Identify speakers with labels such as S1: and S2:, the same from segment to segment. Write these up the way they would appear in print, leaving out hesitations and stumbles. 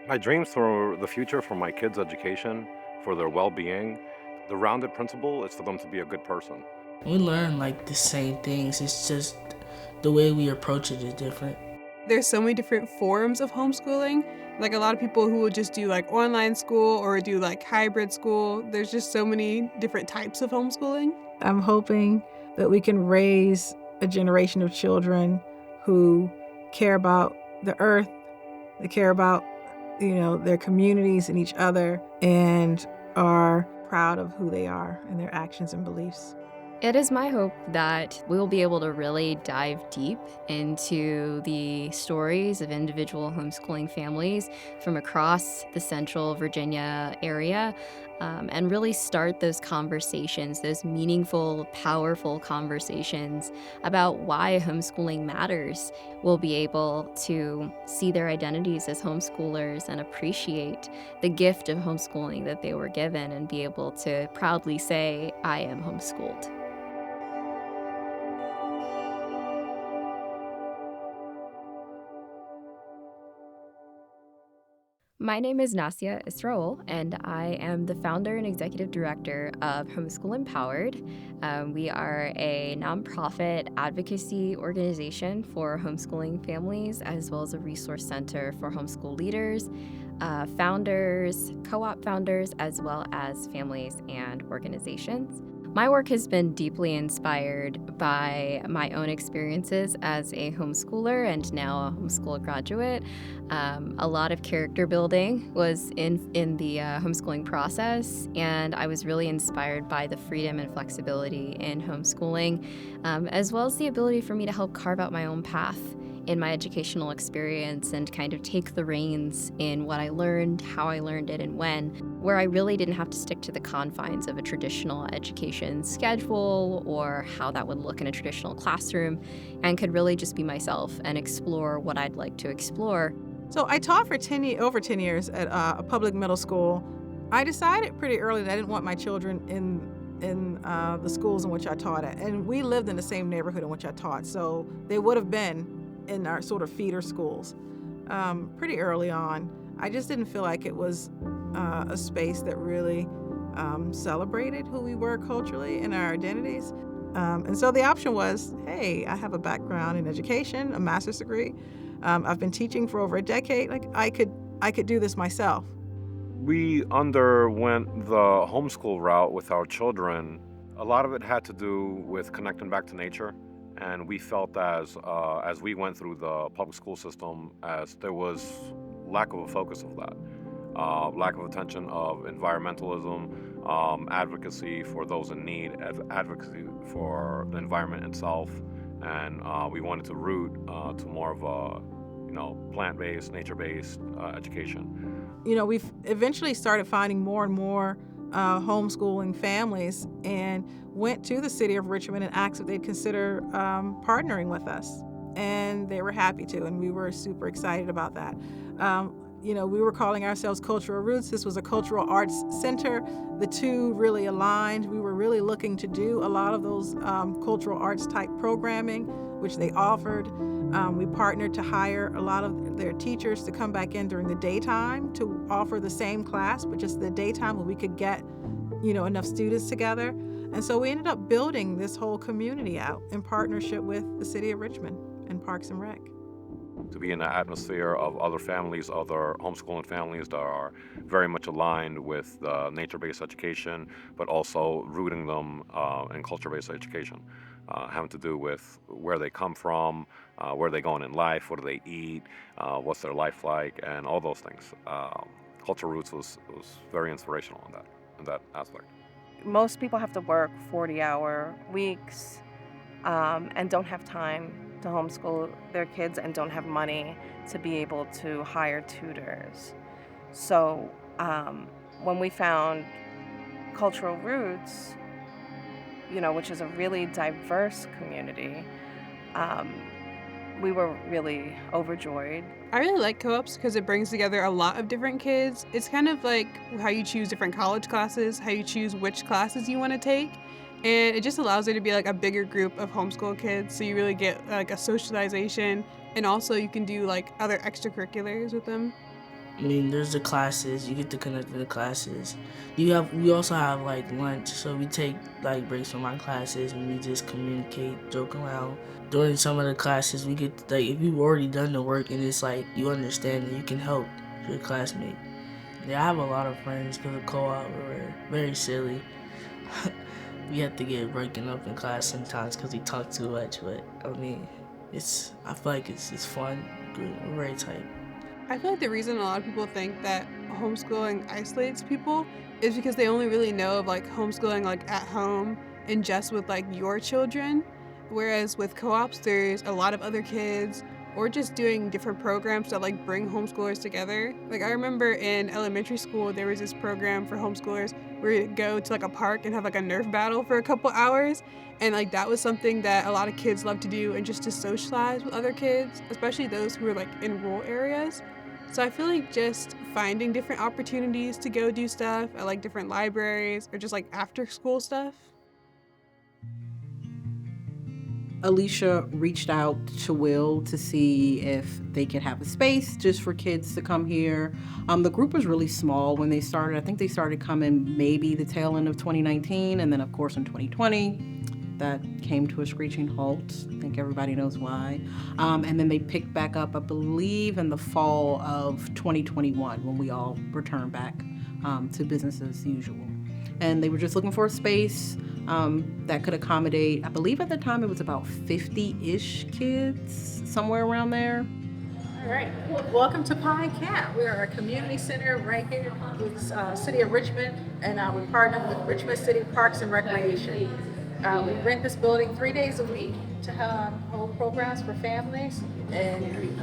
S1: My dreams for the future, for my kids' education, for their well-being, the rounded principle is for them to be a good person.
S2: We learn like the same things, it's just the way we approach it is different.
S3: There's so many different forms of homeschooling. Like a lot of people who will just do like online school or do like hybrid school. There's just so many different types of homeschooling.
S4: I'm hoping that we can raise a generation of children who care about the earth, they care about, their communities and each other, and are proud of who they are and their actions and beliefs.
S5: It is my hope that we will be able to really dive deep into the stories of individual homeschooling families from across the central Virginia area, and really start those conversations, those meaningful, powerful conversations about why homeschooling matters. We'll be able to see their identities as homeschoolers and appreciate the gift of homeschooling that they were given and be able to proudly say, I am homeschooled. My name is Nasia Israel, and I am the founder and executive director of Homeschool EmpowerED. We are a nonprofit advocacy organization for homeschooling families, as well as a resource center for homeschool leaders, founders, co-op founders, as well as families and organizations. My work has been deeply inspired by my own experiences as a homeschooler and now a homeschool graduate. A lot of character building was in the homeschooling process, and I was really inspired by the freedom and flexibility in homeschooling, as well as the ability for me to help carve out my own path in my educational experience and kind of take the reins in what I learned, how I learned it, and when, where I really didn't have to stick to the confines of a traditional education schedule or how that would look in a traditional classroom, and could really just be myself and explore what I'd like to explore.
S4: So I taught for over 10 years at a public middle school. I decided pretty early that I didn't want my children in the schools in which I taught at. And we lived in the same neighborhood in which I taught, so they would have been in our sort of feeder schools pretty early on. I just didn't feel like it was a space that really celebrated who we were culturally and our identities. And so the option was, hey, I have a background in education, a master's degree. I've been teaching for over a decade. Like I could do this myself.
S1: We underwent the homeschool route with our children. A lot of it had to do with connecting back to nature. And we felt as we went through the public school system, as there was lack of a focus of that, lack of attention of environmentalism, advocacy for those in need, advocacy for the environment itself, and we wanted to root to more of a plant-based, nature-based education.
S4: We've eventually started finding more and more homeschooling families and went to the city of Richmond and asked if they'd consider partnering with us. And they were happy to, and we were super excited about that. We were calling ourselves Cultural Roots. This was a cultural arts center. The two really aligned. We were really looking to do a lot of those cultural arts type programming, which they offered. We partnered to hire a lot of their teachers to come back in during the daytime to offer the same class, but just the daytime where we could get, enough students together. And so we ended up building this whole community out in partnership with the city of Richmond and Parks and Rec.
S1: To be in the atmosphere of other families, other homeschooling families that are very much aligned with nature-based education, but also rooting them in culture-based education, having to do with where they come from, where they're going in life, what do they eat, what's their life like, and all those things. Culture Roots was very inspirational in that aspect.
S6: Most people have to work 40-hour weeks and don't have time to homeschool their kids and don't have money to be able to hire tutors. So when we found Cultural Roots, which is a really diverse community, we were really overjoyed.
S3: I really like co-ops because it brings together a lot of different kids. It's kind of like how you choose different college classes, how you choose which classes you want to take. And it just allows there to be like a bigger group of homeschool kids. So you really get like a socialization, and also you can do like other extracurriculars with them.
S2: I mean, there's the classes. You get to connect in the classes. We also have like lunch, so we take like breaks from our classes and we just communicate, joke around. During some of the classes, we get like if you've already done the work and it's like you understand and you can help your classmate. Yeah, I have a lot of friends because of co-op. We're very silly. We have to get broken up in class sometimes because we talk too much, but I mean, I feel like it's fun. We're very tight.
S3: I feel like the reason a lot of people think that homeschooling isolates people is because they only really know of like homeschooling like at home and just with like your children. Whereas with co-ops, there's a lot of other kids or just doing different programs that like bring homeschoolers together. Like I remember in elementary school, there was this program for homeschoolers where you go to like a park and have like a Nerf battle for a couple hours. And like that was something that a lot of kids love to do and just to socialize with other kids, especially those who are like in rural areas. So I feel like just finding different opportunities to go do stuff at like different libraries or just like after school stuff.
S4: Alicia reached out to Will to see if they could have a space just for kids to come here. The group was really small when they started. I think they started coming maybe the tail end of 2019, and then of course in 2020 that came to a screeching halt. I think everybody knows why. And then they picked back up, I believe, in the fall of 2021 when we all returned back to business as usual. And they were just looking for a space that could accommodate, I believe at the time it was about 50-ish kids, somewhere around there.
S7: All right, welcome to Pine Camp. We are a community center right here with City of Richmond, and we partner with Richmond City Parks and Recreation. We rent this building 3 days a week to hold programs for families. And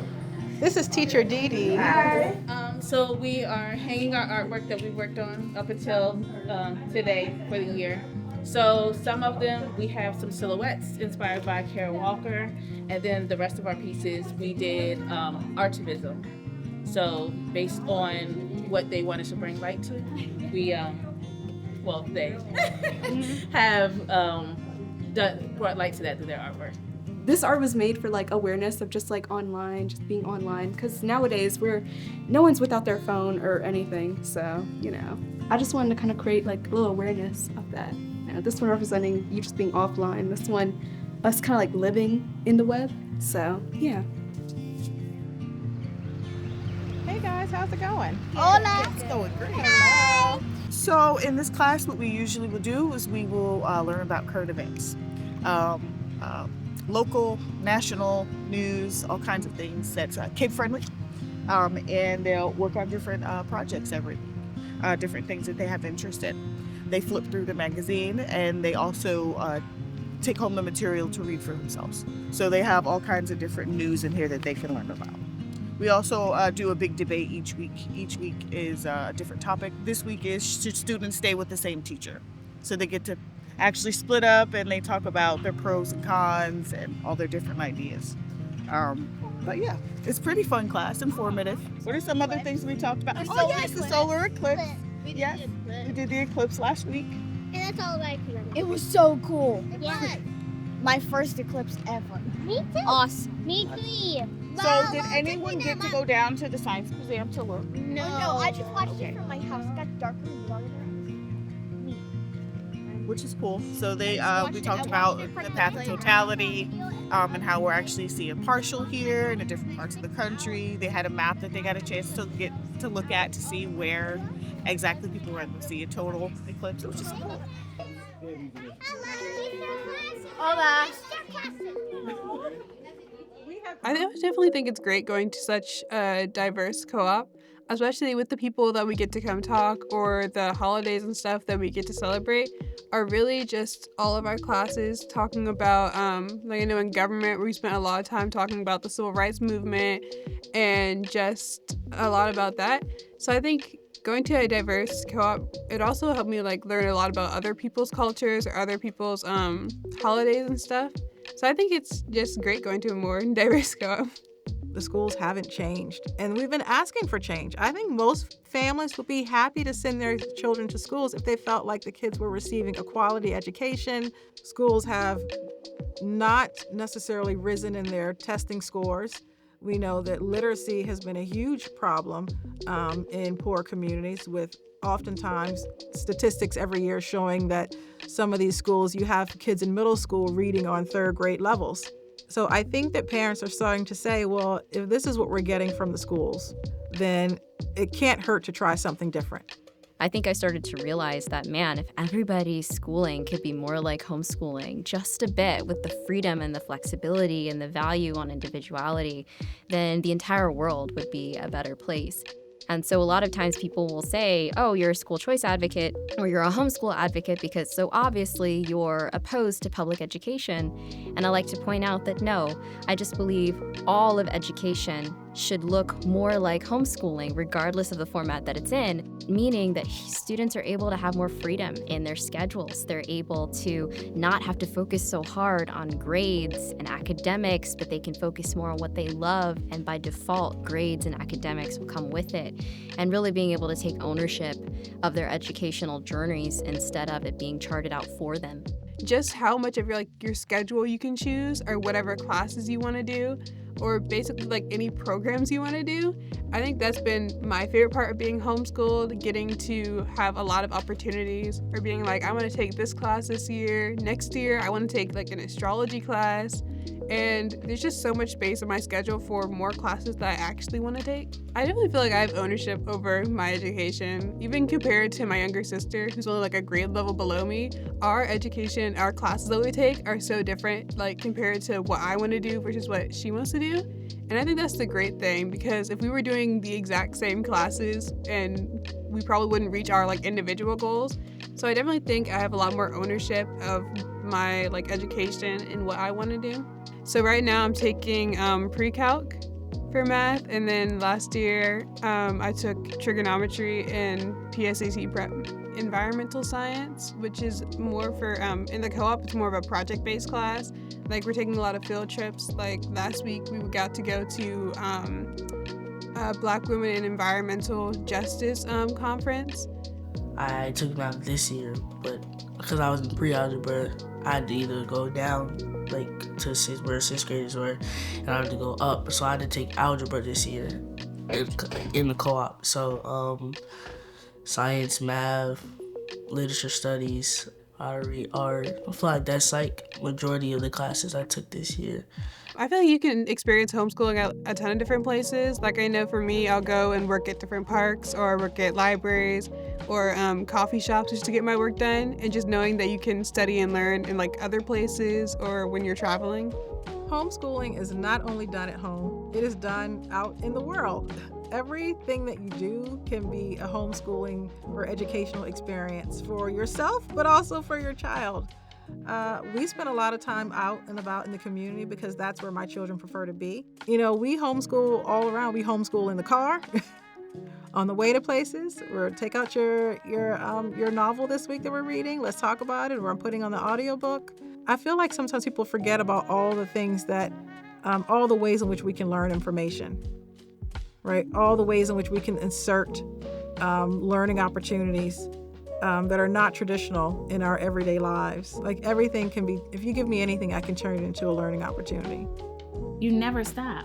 S4: This is Teacher Dee Dee.
S7: Hi.
S8: So we are hanging our artwork that we worked on up until today for the year. So some of them, we have some silhouettes inspired by Carol Walker, and then the rest of our pieces, we did artivism. So based on what they wanted to bring light to, we, they have brought light to that through their artwork.
S9: This art was made for like awareness of just like online, just being online, because nowadays no one's without their phone or anything. So, I just wanted to kind of create like a little awareness of that. This one representing you just being offline. This one, us kind of like living in the web. So, yeah.
S4: Hey guys, how's it going?
S10: Hola.
S4: It's going great.
S10: Hi.
S11: So in this class, what we usually will do is we will learn about current events. Local, national news, all kinds of things that's kid-friendly. And they'll work on different projects every week, different things that they have interest in. They flip through the magazine, and they also take home the material to read for themselves. So they have all kinds of different news in here that they can learn about. We also do a big debate each week. Each week is a different topic. This week is should students stay with the same teacher? So they get to actually split up and they talk about their pros and cons and all their different ideas. But yeah, it's pretty fun class, informative. What are some other things we talked about? Oh yes, the solar eclipse. Yes, we did the eclipse last week.
S10: And that's all I can remember. It was so cool. Yeah. My first eclipse ever. Me too. Awesome. Me too.
S11: So did anyone get to go down to the Science Museum to look?
S10: No, I just watched it from my house. It got darker and darker.
S11: Which is cool. So we talked about the path of totality and how we're actually seeing partial here in the different parts of the country. They had a map that they got a chance to get to look at to see where exactly people were able to see a total eclipse, which is cool.
S10: Hola.
S3: I definitely think it's great going to such a diverse co-op, especially with the people that we get to come talk or the holidays and stuff that we get to celebrate are really just all of our classes talking about, in government, we spent a lot of time talking about the civil rights movement and just a lot about that. So I think going to a diverse co-op, it also helped me learn a lot about other people's cultures or other people's holidays and stuff. So I think it's just great going to a more diverse co-op.
S4: The schools haven't changed, and we've been asking for change. I think most families would be happy to send their children to schools if they felt like the kids were receiving a quality education. Schools have not necessarily risen in their testing scores. We know that literacy has been a huge problem in poor communities, with oftentimes statistics every year showing that some of these schools, you have kids in middle school reading on third grade levels. So I think that parents are starting to say, well, if this is what we're getting from the schools, then it can't hurt to try something different.
S5: I think I started to realize that, man, if everybody's schooling could be more like homeschooling, just a bit, with the freedom and the flexibility and the value on individuality, then the entire world would be a better place. And so a lot of times people will say, oh, you're a school choice advocate or you're a homeschool advocate because so obviously you're opposed to public education. And I like to point out that no, I just believe all of education should look more like homeschooling regardless of the format that it's in, meaning that students are able to have more freedom in their schedules. They're able to not have to focus so hard on grades and academics, but they can focus more on what they love, and by default, grades and academics will come with it. And really being able to take ownership of their educational journeys instead of it being charted out for them.
S3: Just how much of your schedule you can choose, or whatever classes you want to do, or basically like any programs you want to do. I think that's been my favorite part of being homeschooled, getting to have a lot of opportunities, or being like, I want to take this class this year, next year I want to take like an astrology class, and there's just so much space in my schedule for more classes that I actually want to take. I definitely feel like I have ownership over my education, even compared to my younger sister, who's only like a grade level below me. Our education, our classes that we take are so different, like compared to what I want to do versus what she wants to do. And I think that's the great thing, because if we were doing the exact same classes, and we probably wouldn't reach our like individual goals. So I definitely think I have a lot more ownership of my like education and what I want to do. So right now I'm taking pre-calc for math, and then last year I took trigonometry and PSAT prep environmental science, which is more for in the co-op it's more of a project-based class. Like we're taking a lot of field trips. Like last week we got to go to Black Women in Environmental Justice conference.
S2: I took math this year, but because I was in pre-algebra, I had to either go down like to where sixth graders were, and I had to go up. So I had to take algebra this year in the co-op. So science, math, literature studies, pottery, art. I feel like that's like majority of the classes I took this year.
S3: I feel like you can experience homeschooling at a ton of different places. Like I know for me, I'll go and work at different parks, or work at libraries, or coffee shops just to get my work done. And just knowing that you can study and learn in like other places or when you're traveling.
S4: Homeschooling is not only done at home, it is done out in the world. Everything that you do can be a homeschooling or educational experience for yourself, but also for your child. We spend a lot of time out and about in the community because that's where my children prefer to be. You know, we homeschool all around. We homeschool in the car, on the way to places. We're take out your novel this week that we're reading. Let's talk about it. Or I'm putting on the audiobook. I feel like sometimes people forget about all the things that, all the ways in which we can learn information, right? All the ways in which we can insert learning opportunities that are not traditional in our everyday lives. Like everything can be, if you give me anything, I can turn it into a learning opportunity.
S12: You never stop.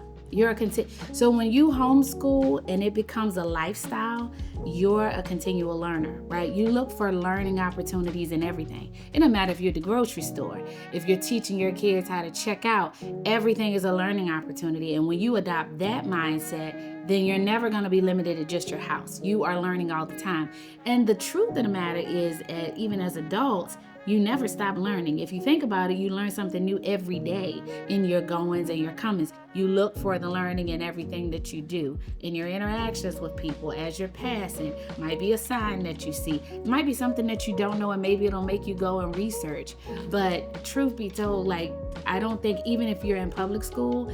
S12: So when you homeschool and it becomes a lifestyle, you're a continual learner, right? You look for learning opportunities in everything. It doesn't matter if you're at the grocery store, if you're teaching your kids how to check out, everything is a learning opportunity. And when you adopt that mindset, then you're never going to be limited to just your house. You are learning all the time. And the truth of the matter is, even as adults, you never stop learning. If you think about it, you learn something new every day in your goings and your comings. You look for the learning in everything that you do, in your interactions with people as you're passing. Might be a sign that you see. It might be something that you don't know, and maybe it'll make you go and research. But truth be told, like, I don't think even if you're in public school,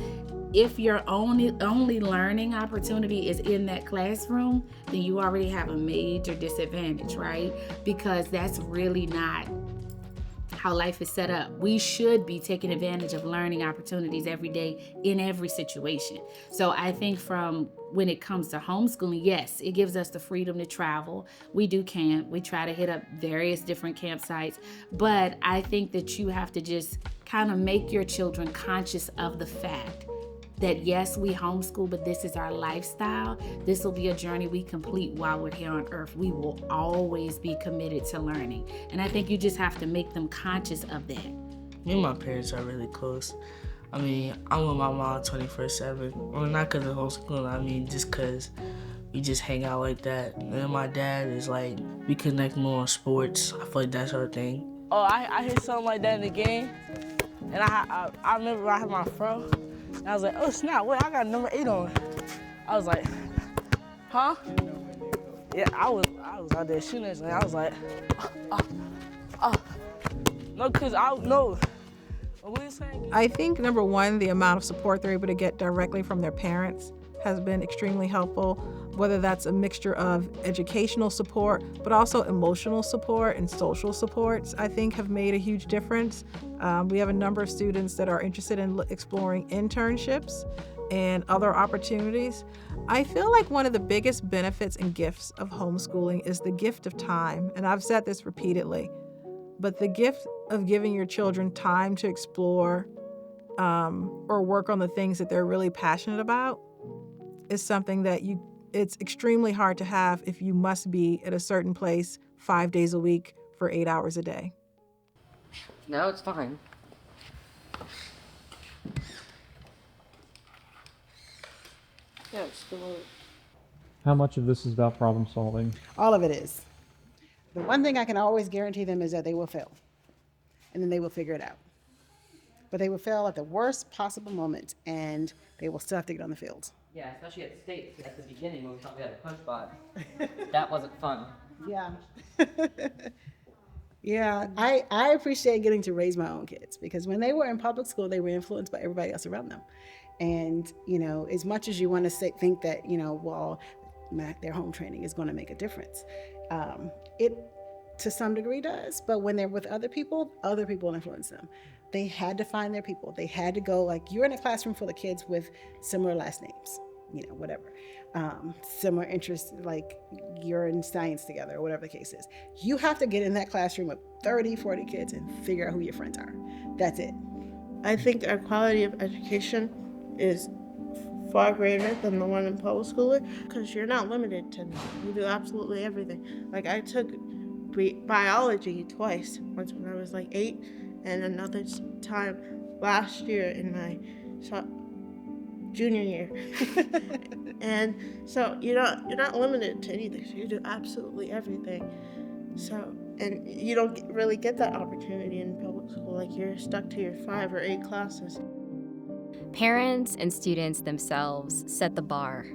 S12: if your only learning opportunity is in that classroom, then you already have a major disadvantage, right? Because that's really not how life is set up. We should be taking advantage of learning opportunities every day in every situation. So I think from when it comes to homeschooling, yes, it gives us the freedom to travel. We do camp. We try to hit up various different campsites. But I think that you have to just kind of make your children conscious of the fact that yes, we homeschool, but this is our lifestyle. This will be a journey we complete while we're here on earth. We will always be committed to learning. And I think you just have to make them conscious of that.
S2: Me and my parents are really close. I mean, I'm with my mom 24/7. Well, not because of homeschooling, I mean, just because we just hang out like that. And then my dad is like, we connect more on sports. I feel like that's our thing. Oh, I hear something like that in the game, and I remember I had my fro, and I was like, oh snap, wait, I got number 8 on. I was like, huh? Yeah, I was out there shooting and I was like, no, cause no. What were you saying?
S4: I think number one, the amount of support they're able to get directly from their parents has been extremely helpful, whether that's a mixture of educational support, but also emotional support and social supports, I think have made a huge difference. We have a number of students that are interested in exploring internships and other opportunities. I feel like one of the biggest benefits and gifts of homeschooling is the gift of time, and I've said this repeatedly, but the gift of giving your children time to explore or work on the things that they're really passionate about is something that it's extremely hard to have if you must be at a certain place 5 days a week for 8 hours a day.
S13: No, it's fine. Yeah, it's still.
S14: How much of this is about problem solving?
S15: All of it is. The one thing I can always guarantee them is that they will fail, and then they will figure it out. But they will fail at the worst possible moment, and they will still have to get on the field.
S13: Yeah, especially at state at the beginning when we thought we had a punch bot. That wasn't fun.
S15: Yeah. Yeah, I appreciate getting to raise my own kids, because when they were in public school, they were influenced by everybody else around them. And, you know, as much as you want to think that, you know, well, their home training is going to make a difference, it to some degree does. But when they're with other people influence them. They had to find their people. They had to go, like, you're in a classroom full of kids with similar last names, you know, whatever. Similar interests, like you're in science together or whatever the case is. You have to get in that classroom with 30, 40 kids and figure out who your friends are. That's it.
S16: I think our quality of education is far greater than the one in public school, because you're not limited to, you do absolutely everything. Like, I took biology twice, once when I was like 8 and another time last year in my junior year. And so you're not limited to anything, so you do absolutely everything. So, and you don't really get that opportunity in public school, like you're stuck to your 5 or 8 classes.
S5: Parents and students themselves set the bar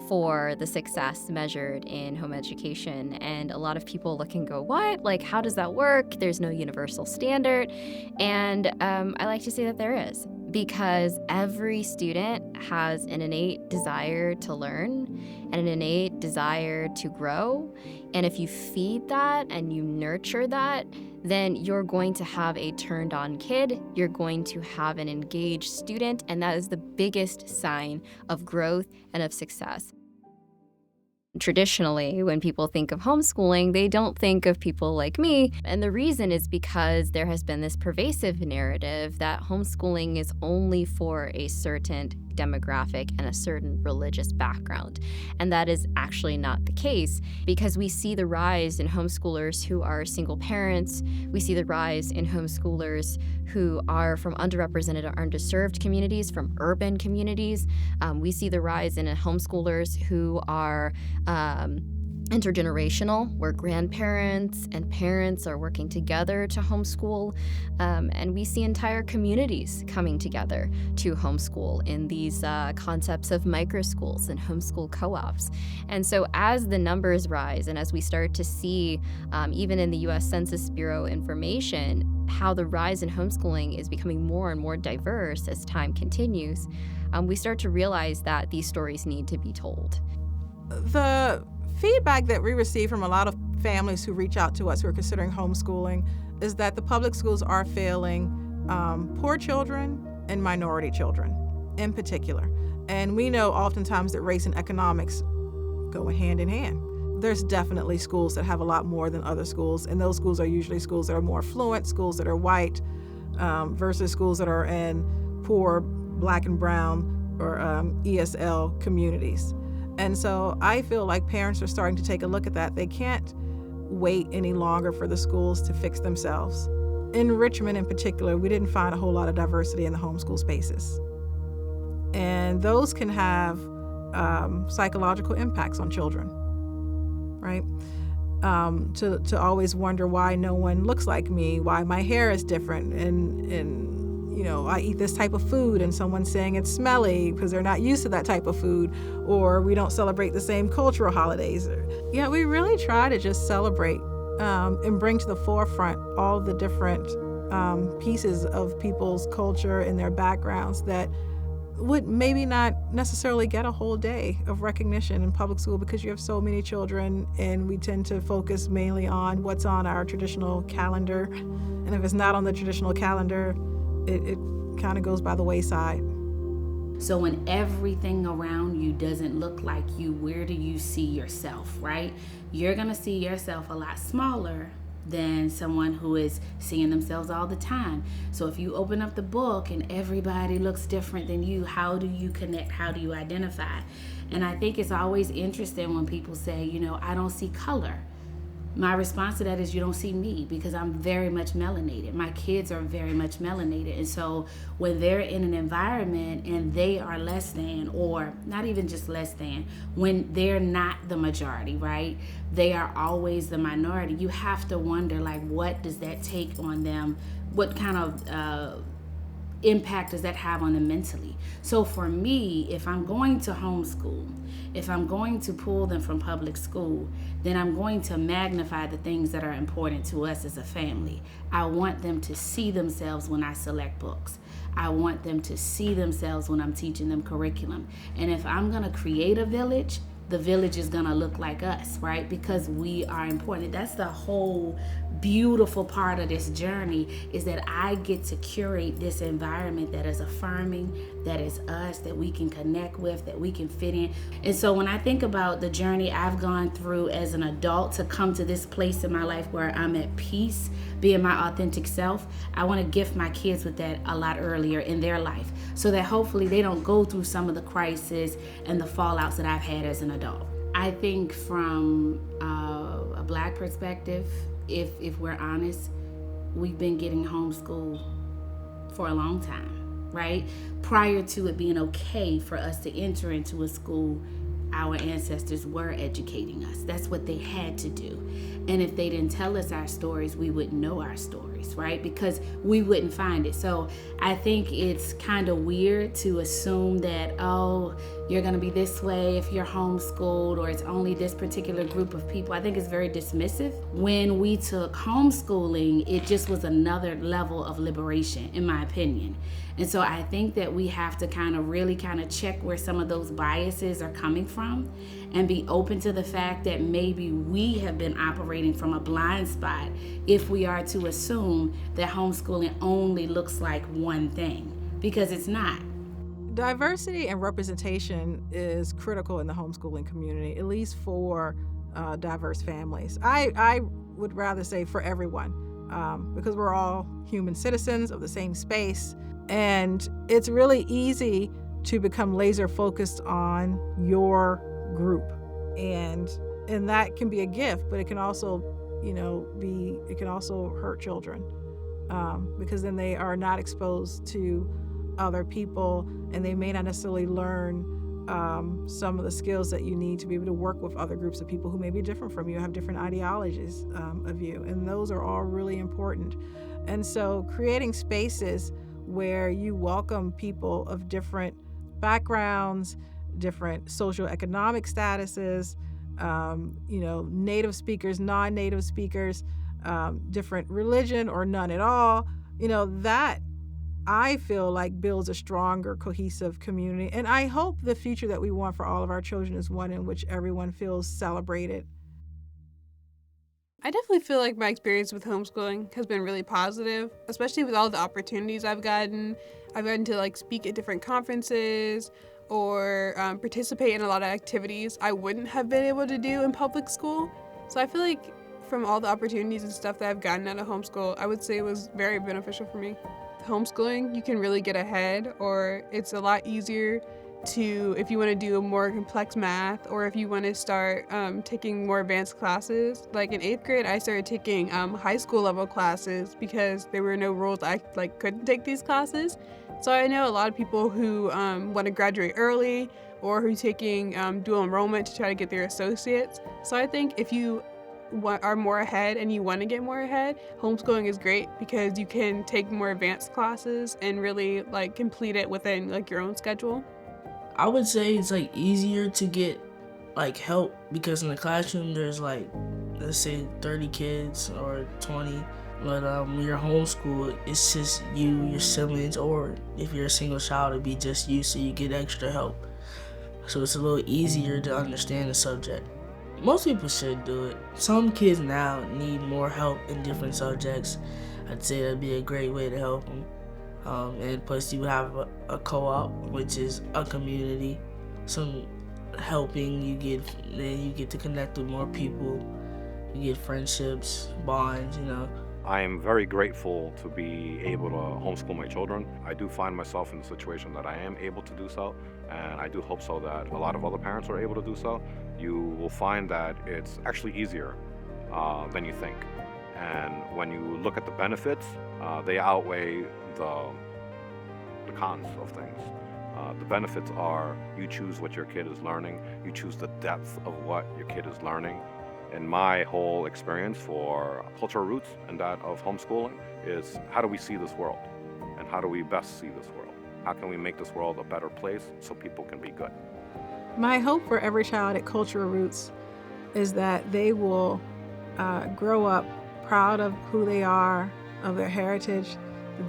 S5: for the success measured in home education. And a lot of people look and go, what? Like, how does that work? There's no universal standard. And I like to say that there is, because every student has an innate desire to learn and an innate desire to grow. And if you feed that and you nurture that, then you're going to have a turned on kid, you're going to have an engaged student, and that is the biggest sign of growth and of success. Traditionally, when people think of homeschooling, they don't think of people like me. And the reason is because there has been this pervasive narrative that homeschooling is only for a certain demographic and a certain religious background. And that is actually not the case, because we see the rise in homeschoolers who are single parents. We see the rise in homeschoolers who are from underrepresented or underserved communities, from urban communities. We see the rise in homeschoolers who are intergenerational, where grandparents and parents are working together to homeschool. And we see entire communities coming together to homeschool in these concepts of microschools and homeschool co-ops. And so as the numbers rise and as we start to see, even in the US Census Bureau information, how the rise in homeschooling is becoming more and more diverse as time continues, we start to realize that these stories need to be told.
S4: The feedback that we receive from a lot of families who reach out to us who are considering homeschooling is that the public schools are failing poor children and minority children in particular. And we know oftentimes that race and economics go hand in hand. There's definitely schools that have a lot more than other schools, and those schools are usually schools that are more affluent, schools that are white, versus schools that are in poor Black and brown or ESL communities. And so I feel like parents are starting to take a look at that. They can't wait any longer for the schools to fix themselves. In Richmond in particular, we didn't find a whole lot of diversity in the homeschool spaces. And those can have psychological impacts on children, right? To always wonder why no one looks like me, why my hair is different, and you know, I eat this type of food and someone's saying it's smelly because they're not used to that type of food, or we don't celebrate the same cultural holidays. Yeah, we really try to just celebrate and bring to the forefront all the different pieces of people's culture and their backgrounds that would maybe not necessarily get a whole day of recognition in public school because you have so many children, and we tend to focus mainly on what's on our traditional calendar. And if it's not on the traditional calendar, it kind of goes by the wayside.
S12: So when everything around you doesn't look like you, where do you see yourself, right? You're gonna see yourself a lot smaller than someone who is seeing themselves all the time. So if you open up the book and everybody looks different than you, how do you connect? How do you identify? And I think it's always interesting when people say, you know, I don't see color. My response to that is you don't see me, because I'm very much melanated. My kids are very much melanated. And so when they're in an environment and they are less than, or not even just less than, when they're not the majority, right? They are always the minority. You have to wonder, like, what does that take on them? What kind of impact does that have on them mentally? So for me, if I'm going to homeschool, if I'm going to pull them from public school, then I'm going to magnify the things that are important to us as a family. I want them to see themselves when I select books. I want them to see themselves when I'm teaching them curriculum. And if I'm gonna create a village, the village is gonna look like us, right? Because we are important. That's the whole beautiful part of this journey, is that I get to curate this environment that is affirming, that is us, that we can connect with, that we can fit in. And so when I think about the journey I've gone through as an adult to come to this place in my life where I'm at peace, being my authentic self, I want to gift my kids with that a lot earlier in their life, so that hopefully they don't go through some of the crises and the fallouts that I've had as an adult. I think from a Black perspective, if we're honest, we've been getting homeschooled for a long time, right? Prior to it being okay for us to enter into a school, our ancestors were educating us. That's what they had to do. And if they didn't tell us our stories, we wouldn't know our stories, right? Because we wouldn't find it. So I think it's kind of weird to assume that, oh, you're gonna be this way if you're homeschooled, or it's only this particular group of people. I think it's very dismissive. When we took homeschooling, it just was another level of liberation, in my opinion. And so I think that we have to really check where some of those biases are coming from, and be open to the fact that maybe we have been operating from a blind spot if we are to assume that homeschooling only looks like one thing, because it's not.
S4: Diversity and representation is critical in the homeschooling community, at least for diverse families. I would rather say for everyone, because we're all human citizens of the same space. And it's really easy to become laser focused on your group. And that can be a gift, but it can also, it can also hurt children, because then they are not exposed to other people, and they may not necessarily learn some of the skills that you need to be able to work with other groups of people who may be different from you, have different ideologies of you. And those are all really important. And so creating spaces where you welcome people of different backgrounds, different socioeconomic statuses, native speakers, non-native speakers, different religion or none at all, that I feel like builds a stronger, cohesive community. And I hope the future that we want for all of our children is one in which everyone feels celebrated.
S3: I definitely feel like my experience with homeschooling has been really positive, especially with all the opportunities I've gotten. I've gotten to speak at different conferences or participate in a lot of activities I wouldn't have been able to do in public school. So I feel like from all the opportunities and stuff that I've gotten out of homeschool, I would say it was very beneficial for me. Homeschooling, you can really get ahead, or it's a lot easier to, if you want to do a more complex math, or if you want to start taking more advanced classes. Like in 8th grade, I started taking high school level classes because there were no rules. I couldn't take these classes. So I know a lot of people who want to graduate early, or who are taking dual enrollment to try to get their associates. So I think if you are more ahead and you want to get more ahead, homeschooling is great because you can take more advanced classes and really complete it within your own schedule.
S2: I would say it's easier to get help because in the classroom there's let's say 30 kids or 20, but when you're homeschooled, it's just you, your siblings, or if you're a single child, it'd be just you, so you get extra help. So it's a little easier to understand the subject. Most people should do it. Some kids now need more help in different subjects. I'd say that'd be a great way to help them. And plus you have a co-op, which is a community. Some helping, you get to connect with more people. You get friendships, bonds,
S1: I am very grateful to be able to homeschool my children. I do find myself in the situation that I am able to do so, and I do hope so that a lot of other parents are able to do so. You will find that it's actually easier than you think. And when you look at the benefits, they outweigh the cons of things. The benefits are you choose what your kid is learning, you choose the depth of what your kid is learning. And my whole experience for cultural roots and that of homeschooling is how do we see this world? And how do we best see this world? How can we make this world a better place so people can be good?
S4: My hope for every child at Cultural Roots is that they will grow up proud of who they are, of their heritage.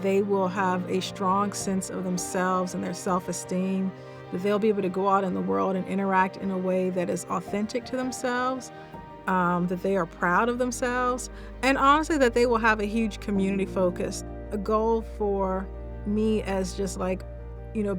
S4: They will have a strong sense of themselves and their self-esteem, that they'll be able to go out in the world and interact in a way that is authentic to themselves, that they are proud of themselves, and honestly that they will have a huge community focus. A goal for me as just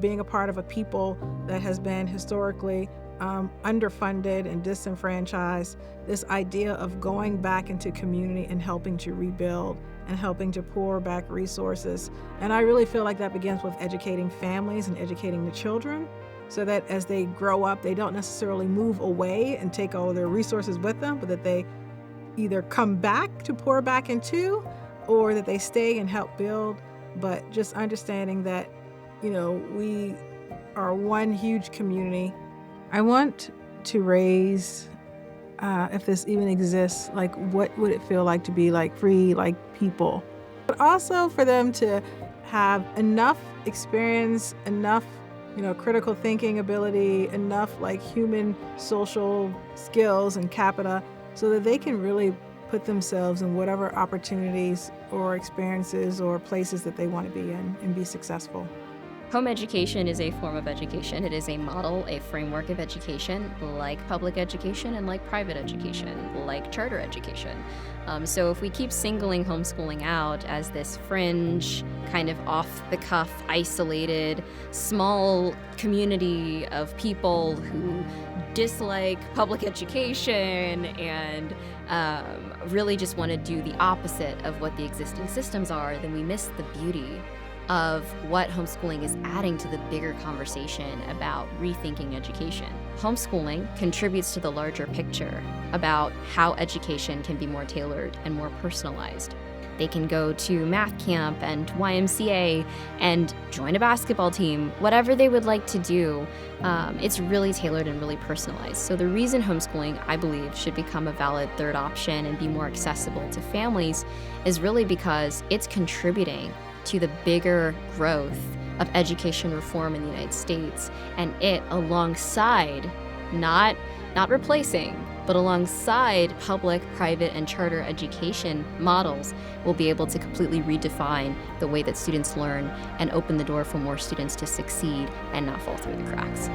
S4: being a part of a people that has been historically underfunded and disenfranchised, this idea of going back into community and helping to rebuild and helping to pour back resources. And I really feel like that begins with educating families and educating the children, so that as they grow up, they don't necessarily move away and take all of their resources with them, but that they either come back to pour back into, or that they stay and help build. But just understanding that, we are one huge community. I want to raise, if this even exists, what would it feel like to be free, people? But also for them to have enough experience, enough critical thinking ability, enough human social skills and capita, so that they can really put themselves in whatever opportunities or experiences or places that they want to be in and be successful.
S5: Home education is a form of education. It is a model, a framework of education, like public education and like private education, like charter education. So if we keep singling homeschooling out as this fringe, kind of off-the-cuff, isolated, small community of people who dislike public education and really just want to do the opposite of what the existing systems are, then we miss the beauty of what homeschooling is adding to the bigger conversation about rethinking education. Homeschooling contributes to the larger picture about how education can be more tailored and more personalized. They can go to math camp and YMCA and join a basketball team, whatever they would like to do. It's really tailored and really personalized. So the reason homeschooling, I believe, should become a valid third option and be more accessible to families is really because it's contributing to the bigger growth of education reform in the United States, and it alongside, not replacing, but alongside public, private, and charter education models will be able to completely redefine the way that students learn and open the door for more students to succeed and not fall through the cracks.